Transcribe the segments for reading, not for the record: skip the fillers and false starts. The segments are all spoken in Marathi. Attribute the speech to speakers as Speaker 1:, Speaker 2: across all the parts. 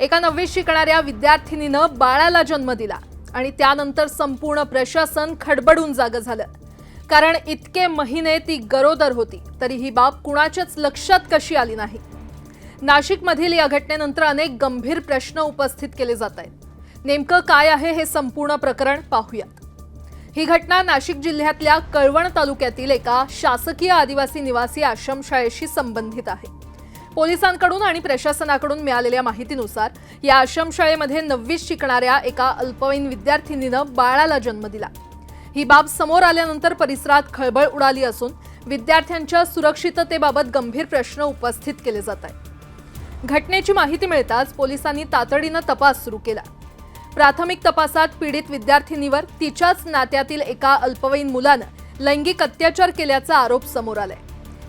Speaker 1: एका 9वीत शिकणाऱ्या विद्यार्थिनीनं बाळाला जन्म दिला आणि त्यानंतर संपूर्ण प्रशासन खडबडून जागं झालं। कारण इतके महिने ती गरोदर होती तरी ही बाब कुणाच्याच लक्षात कशी आली नाही। नाशिकमधील या घटनेनंतर अनेक गंभीर प्रश्न उपस्थित केले जात आहेत। नेमकं काय आहे हे संपूर्ण प्रकरण पाहूयात। ही घटना नाशिक जिल्ह्यातल्या कळवण तालुक्यातील एका शासकीय आदिवासी निवासी आश्रमशाळेशी संबंधित आहे। पोलिसांकडून आणि प्रशासनाकडून मिळालेल्या माहितीनुसार या आश्रमशाळेमध्ये 9वीत शिकणाऱ्या एका अल्पवयीन विद्यार्थिनीनं बाळाला जन्म दिला। ही बाब समोर आल्यानंतर परिसरात खळबळ उडाली असून विद्यार्थ्यांच्या सुरक्षिततेबाबत गंभीर प्रश्न उपस्थित केले जात आहेत। घटनेची माहिती मिळताच पोलिसांनी तातडीनं तपास सुरू केला। प्राथमिक तपासात पीडित विद्यार्थिनीवर तिच्याच नात्यातील एका अल्पवयीन मुलानं लैंगिक अत्याचार केल्याचा आरोप समोर आलाय।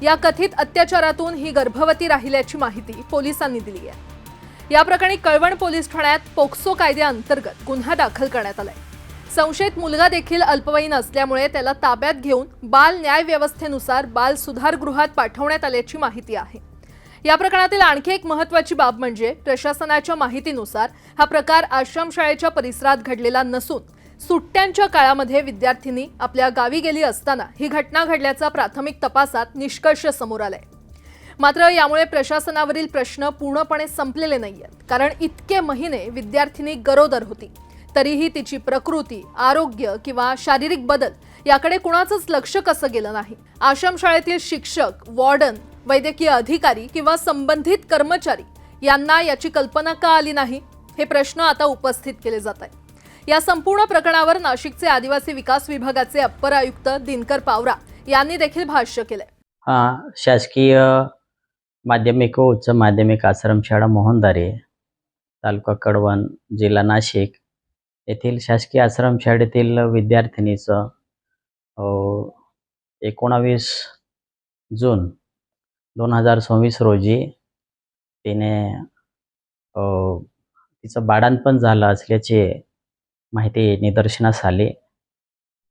Speaker 1: या कथित अत्याचारातून ही गर्भवती राहिल्याची माहिती पोलिसांनी दिली आहे। या प्रकरणी कळवण पोलीस ठाण्यात पोक्सो कायद्याअंतर्गत गुन्हा दाखल करण्यात आलाय। संशयित मुलगा देखील अल्पवयीन असल्यामुळे त्याला ताब्यात घेऊन बाल न्याय व्यवस्थेनुसार बाल सुधारगृहात पाठवण्यात आल्याची माहिती आहे। या प्रकरणातील आणखी एक महत्त्वाची बाब म्हणजे प्रशासनाच्या माहितीनुसार हा प्रकार आश्रमशाळेच्या परिसरात घडलेला नसून सुट्ट्यांच्या काळामध्ये विद्यार्थिनी आपल्या गावी गेली असताना ही घटना घडल्याचा प्राथमिक तपासात निष्कर्ष समोर आलाय। मात्र यामुळे प्रशासनावरील प्रश्न पूर्णपणे संपलेले नाहीयेत। कारण इतके महिने विद्यार्थिनी गरोदर होती तरीही तिची प्रकृती, आरोग्य किंवा शारीरिक बदल याकडे कुणाचंच लक्ष कसं गेलं नाही। आश्रमशाळेतील शिक्षक, वॉर्डन, वैद्यकीय अधिकारी किंवा संबंधित कर्मचारी यांना याची कल्पना का आली नाही हे प्रश्न आता उपस्थित केले जात आहेत। या संपूर्ण प्रकरणावर नाशिकचे आदिवासी विकास विभागाचे अप्पर आयुक्त दिनकर पावरा यांनी देखील भाष्य केलंय।
Speaker 2: शासकीय माध्यमिक व उच्च माध्यमिक आश्रमशाळा मोहनदारे, तालुका कळवण, जिल्हा नाशिक येथील शासकीय आश्रमशाळेतील विद्यार्थिनीचं 19 जून 2024 रोजी तिने तिचं बाळंतपण झालं असल्याची माहिती निदर्शनास आली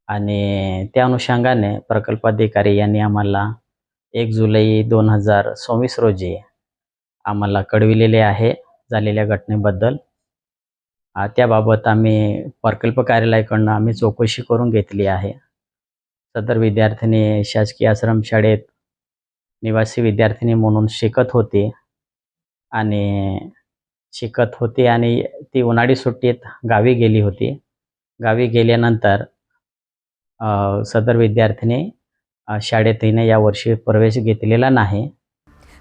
Speaker 2: आणि त्या अनुषंगाने प्रकल्पाधिकारी यांनी आम्हाला 1 जुलै 2024 रोजी आम्हाला कळविलेले आहे झालेल्या घटनेबद्दल। त्याबाबत आम्ही प्रकल्प कार्यालयाकडून आम्ही चौकशी करून घेतली आहे। सदर विद्यार्थिनी शासकीय आश्रमशाळेत निवासी विद्यार्थिनी म्हणून शिकत होती आणि ती उन्हाळी सुट्टीत गावी गेली होती। गावी गेल्यानंतर सदर विद्यार्थिनी शाळेत हिने यावर्षी प्रवेश घेतलेला नाही।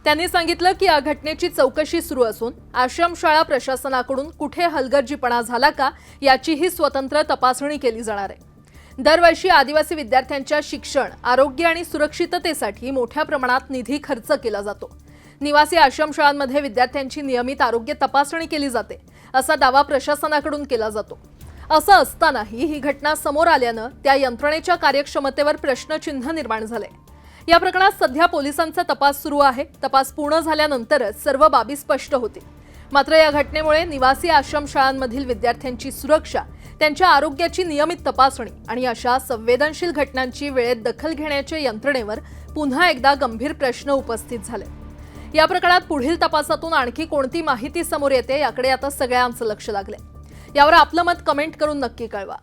Speaker 1: त्यांनी सांगितलं की या घटनेची चौकशी सुरू असून आश्रमशाळा प्रशासनाकडून कुठे हलगर्जीपणा झाला का याचीही स्वतंत्र तपासणी केली जाणार आहे। दरवर्षी आदिवासी विद्यार्थ्यांच्या शिक्षण, आरोग्य आणि सुरक्षिततेसाठी मोठ्या प्रमाणात निधी खर्च केला जातो। निवासी आश्रमशाळांमध्ये विद्यार्थ्यांची नियमित आरोग्य तपासणी केली जाते असा दावा प्रशासनाकडून केला जातो। असं असतानाही ही घटना समोर आल्यानं त्या यंत्रणेच्या कार्यक्षमतेवर प्रश्नचिन्ह निर्माण झाले। या प्रकरणात सध्या पोलिसांचा तपास सुरू आहे। तपास पूर्ण झाल्यानंतरच सर्व बाबी स्पष्ट होतील। मात्र या घटनेमुळे निवासी आश्रमशाळांमधील विद्यार्थ्यांची सुरक्षा, त्यांच्या आरोग्याची नियमित तपासणी आणि अशा संवेदनशील घटनांची वेळेत दखल घेण्याच्या यंत्रणेवर पुन्हा एकदा गंभीर प्रश्न उपस्थित झाले। या प्रकरणात पुढील तपासातून आणखी कोणती माहिती समोर येते याकडे आता सगळ्यांचं लक्ष लागलंय। यावर आपलं मत कमेंट करून नक्की कळवा।